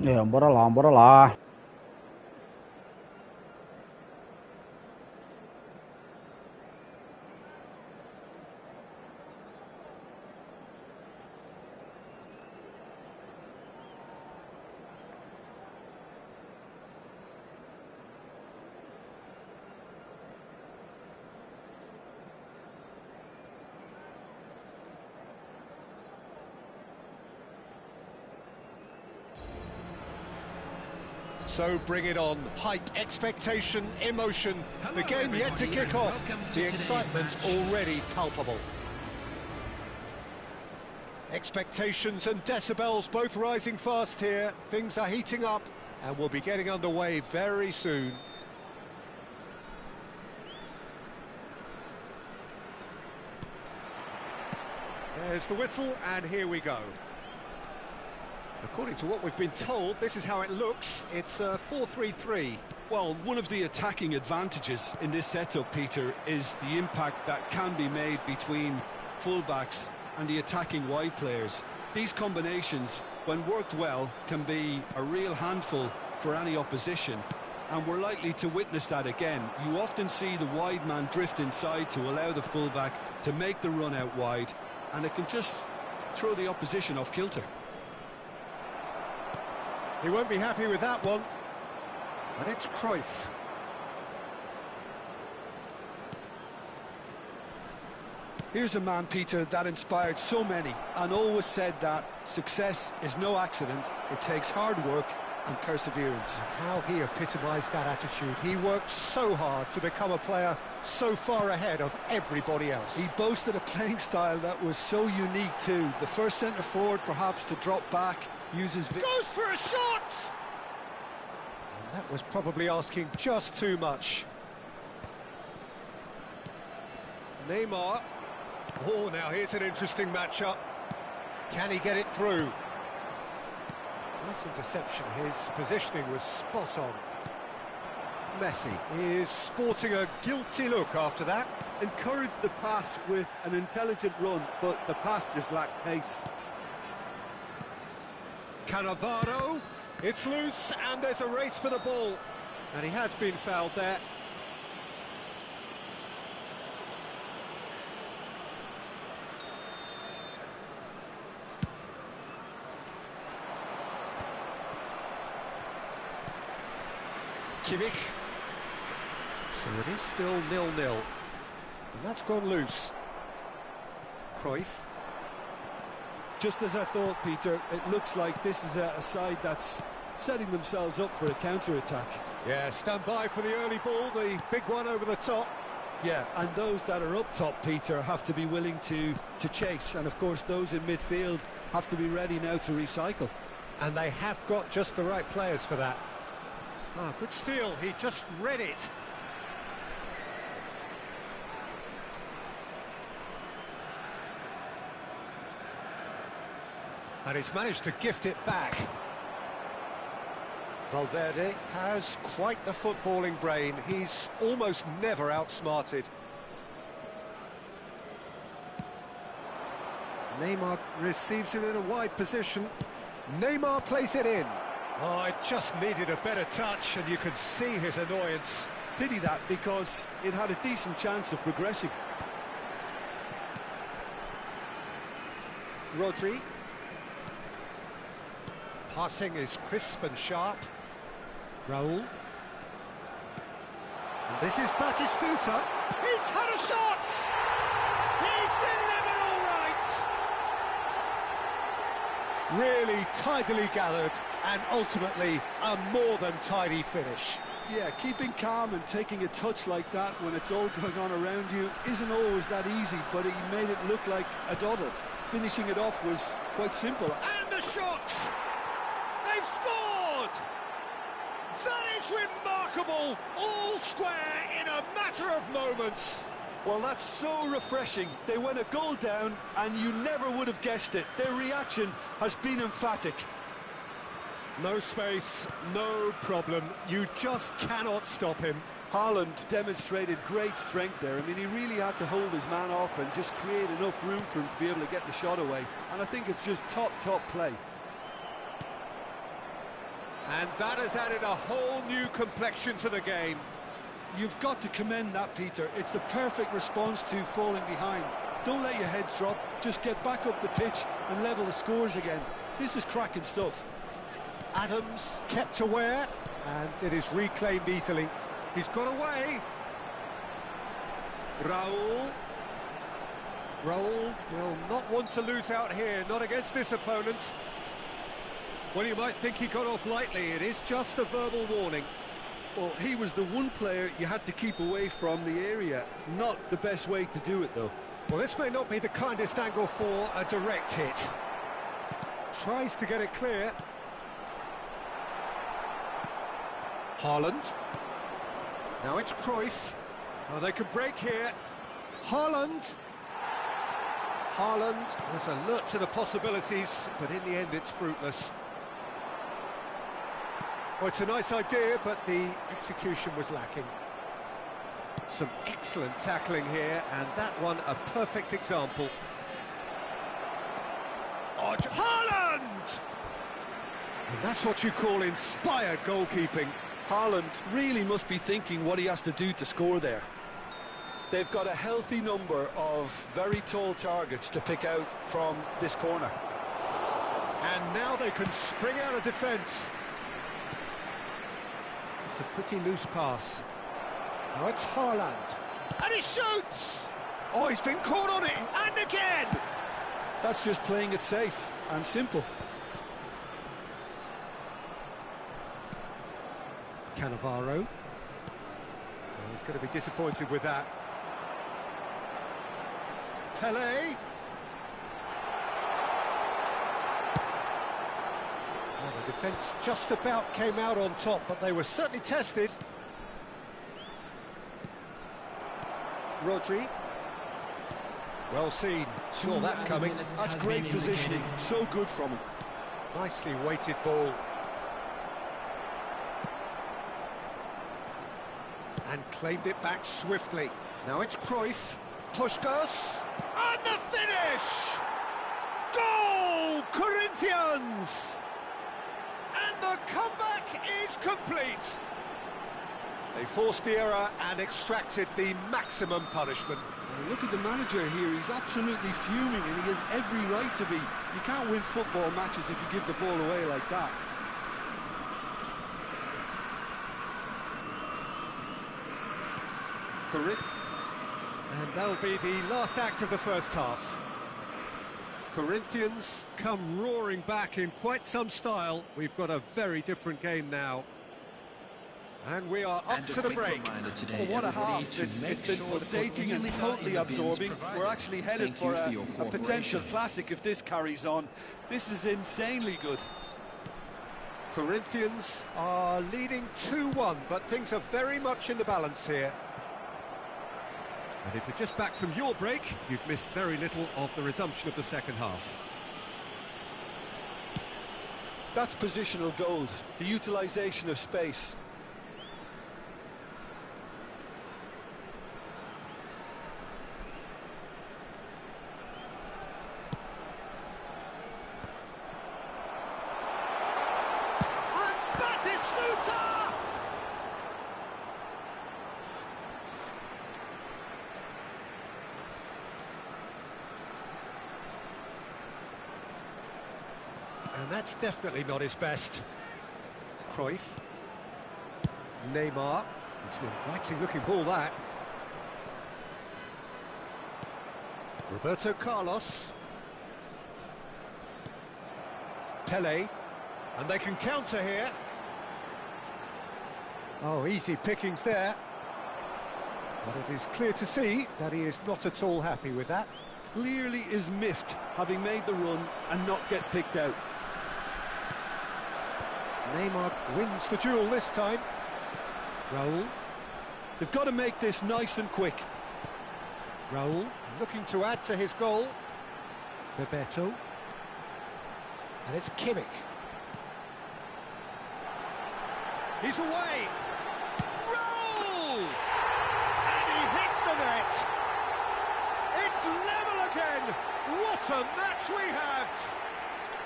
É, bora lá, bora lá. So bring it on. Height, expectation, emotion. The game yet to kick off. The excitement already palpable. Expectations and decibels both rising fast here. Things are heating up and we'll be getting underway very soon. There's the whistle and here we go. According to what we've been told, this is how it looks. It's a 4-3-3. Well, one of the attacking advantages in this setup, Peter, is the impact that can be made between fullbacks and the attacking wide players. These combinations, when worked well, can be a real handful for any opposition. And we're likely to witness that again. You often see the wide man drift inside to allow the fullback to make the run out wide, and it can just throw the opposition off kilter. He won't be happy with that one. And it's Cruyff. Here's a man, Peter, that inspired so many and always said that success is no accident. It takes hard work and perseverance. How he epitomised that attitude. He worked so hard to become a player so far ahead of everybody else. He boasted a playing style that was so unique too. The first centre-forward perhaps to drop back, uses... Goes for a shot! And that was probably asking just too much. Neymar. Oh, now here's an interesting matchup. Can he get it through? Nice interception. His positioning was spot on. Messi is sporting a guilty look after that. Encouraged the pass with an intelligent run, but the pass just lacked pace. Cannavaro, it's loose and there's a race for the ball, and he has been fouled there. Kimmich. So it is still 0-0, and that's gone loose. Cruyff. Just as I thought, Peter, it looks like this is a side that's setting themselves up for a counter-attack. Yeah, stand by for the early ball, the big one over the top. Yeah, and those that are up top, Peter, have to be willing to chase, and of course those in midfield have to be ready now to recycle. And they have got just the right players for that. Ah, good steal, he just read it. And he's managed to gift it back. Valverde has quite the footballing brain. He's almost never outsmarted. Neymar receives it in a wide position. Neymar plays it in. Oh, it just needed a better touch, and you could see his annoyance. Did he that? Because it had a decent chance of progressing. Rodri. Passing is crisp and sharp. Raul. And this is Batistuta. He's had a shot! He's delivered all right! Really tidily gathered, and ultimately a more than tidy finish. Yeah, keeping calm and taking a touch like that when it's all going on around you isn't always that easy, but he made it look like a doddle. Finishing it off was quite simple. And the shots! They've scored! That is remarkable! All square in a matter of moments. Well, that's so refreshing. They went a goal down and you never would have guessed it. Their reaction has been emphatic. No space, no problem. You just cannot stop him. Haaland demonstrated great strength there. I mean, he really had to hold his man off and just create enough room for him to be able to get the shot away. And I think it's just top play. And that has added a whole new complexion to the game. You've got to commend that, Peter. It's the perfect response to falling behind. Don't let your heads drop, just get back up the pitch and level the scores again. This is cracking stuff. Adams kept aware, and it is reclaimed easily. He's got away. Raul will not want to lose out here, not against this opponent. Well, you might think he got off lightly. It is just a verbal warning. Well, he was the one player you had to keep away from the area. Not the best way to do it, though. Well, this may not be the kindest angle for a direct hit. Tries to get it clear. Haaland. Now it's Cruyff. Oh, they could break here. Haaland was alert to the possibilities, but in the end it's fruitless. Well, it's a nice idea, but the execution was lacking. Some excellent tackling here, and that one a perfect example. Oh, Haaland! And that's what you call inspired goalkeeping. Haaland really must be thinking what he has to do to score there. They've got a healthy number of very tall targets to pick out from this corner. And now they can spring out of defence. It's a pretty loose pass. Now it's Haaland. And he shoots! Oh, he's been caught on it, and again! That's just playing it safe and simple. Cannavaro. Oh, he's going to be disappointed with that. Pelé. Well, the defence just about came out on top, but they were certainly tested. Rodri. Well seen. Saw that coming. That's great positioning. So good from him. Nicely weighted ball. And claimed it back swiftly. Now it's Cruyff. Puskás. And the finish! Goal! Corinthians! And the comeback is complete. They forced the error and extracted the maximum punishment. Look at the manager here, he's absolutely fuming and he has every right to be. You can't win football matches if you give the ball away like that. And that'll be the last act of the first half. Corinthians come roaring back in quite some style. We've got a very different game now. And we are up to the break. Well, what a half. It's been pulsating and totally absorbing. We're actually headed for a potential classic if this carries on. This is insanely good. Corinthians are leading 2-1, but things are very much in the balance here. And if you're just back from your break, you've missed very little of the resumption of the second half. That's positional gold, the utilisation of space. And that's definitely not his best. Cruyff. Neymar. It's an inviting-looking ball, that. Roberto Carlos. Pelé. And they can counter here. Oh, easy pickings there. But it is clear to see that he is not at all happy with that. Clearly is miffed, having made the run and not get picked out. Neymar wins the duel this time. Raul. They've got to make this nice and quick. Raul looking to add to his goal. Bebeto. And it's Kimmich. He's away. Raul! And he hits the net. It's level again. What a match we have.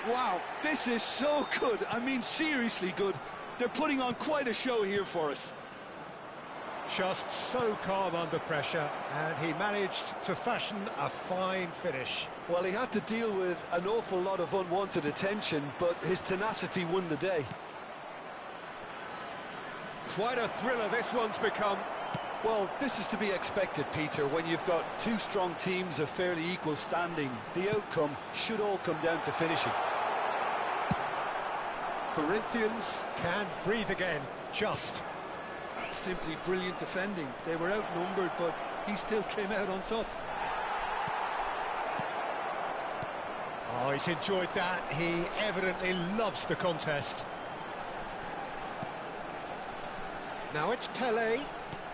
Wow, this is so good. I mean, seriously good. They're putting on quite a show here for us. Just so calm under pressure, and he managed to fashion a fine finish. Well, he had to deal with an awful lot of unwanted attention, but his tenacity won the day. Quite a thriller this one's become. Well, this is to be expected, Peter. When you've got two strong teams of fairly equal standing, the outcome should all come down to finishing. Corinthians can breathe again, just. That's simply brilliant defending. They were outnumbered, but he still came out on top. Oh, he's enjoyed that. He evidently loves the contest. Now it's Pelé,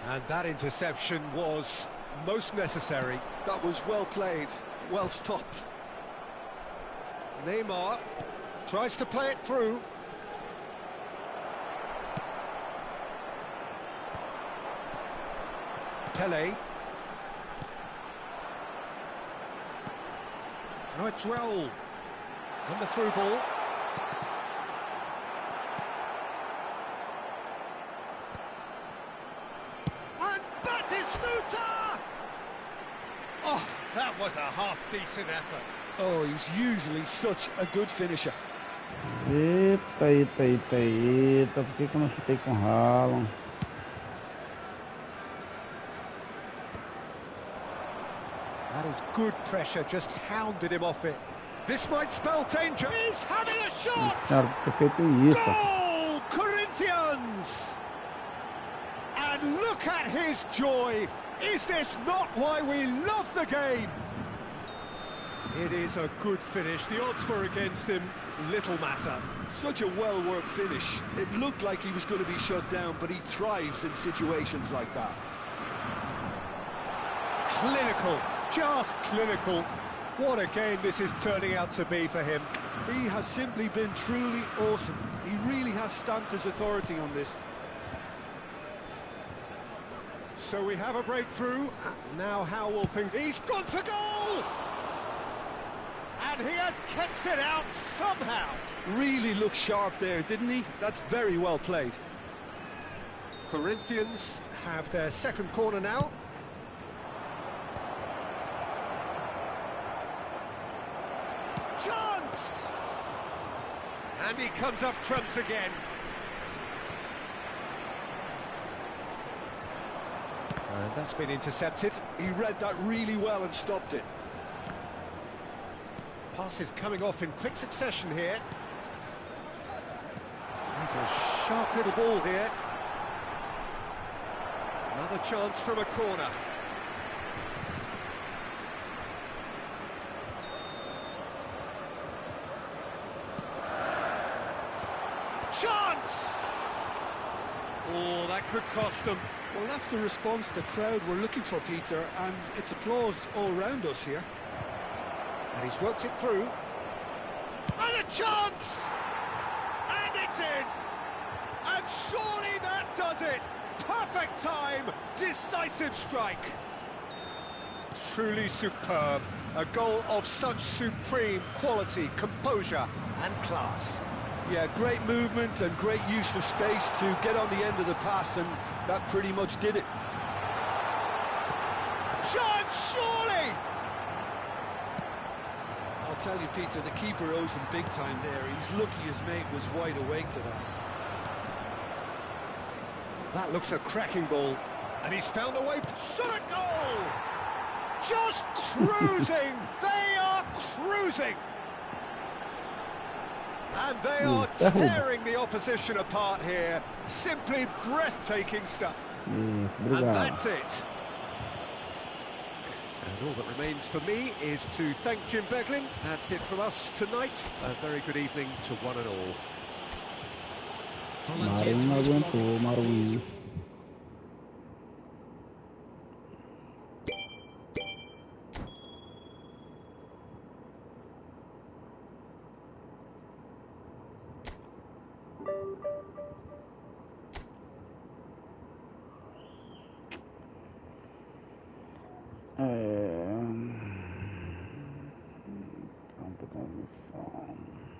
and that interception was most necessary. That was well played, well stopped. Neymar tries to play it through. Pelé. Now it's Raul. And the through ball. And Batistuta! Oh, that was a half-decent effort. Oh, he's usually such a good finisher. Eita, por que eu não chutei com ralo? That is good pressure, just hounded him off it. This might spell danger. He's having a shot! Cara, ter feito isso. Goal! Corinthians! And look at his joy! Is this not why we love the game? It is a good finish. The odds were against him. Little matter. Such a well-worked finish. It looked like he was going to be shut down, but he thrives in situations like that. Clinical. Just clinical. What a game this is turning out to be for him. He has simply been truly awesome. He really has stamped his authority on this. So we have a breakthrough. Now how will things... He's gone for goal! And he has kept it out somehow. Really looked sharp there, didn't he? That's very well played. Corinthians have their second corner now. Chance! And he comes up trumps again. And that's been intercepted. He read that really well and stopped it. Passes coming off in quick succession here. There's a sharp little ball here. Another chance from a corner. Chance! Oh, that could cost them. Well, that's the response the crowd were looking for, Peter, and it's applause all round us here. And he's worked it through. And a chance! And it's in! And surely that does it! Perfect time! Decisive strike! Truly superb. A goal of such supreme quality, composure and class. Yeah, great movement and great use of space to get on the end of the pass, and that pretty much did it. Chance, surely! I'll tell you, Peter, the keeper owes him big time there. He's lucky his mate was wide awake to that. That looks a cracking ball. And he's found a way. Shot a goal! Just cruising! They are cruising! And they are tearing the opposition apart here. Simply breathtaking stuff. And that's it. And all that remains for me is to thank Jim Beglin. That's it from us tonight. A very good evening to one and all. Marinho não aguentou, Marinho.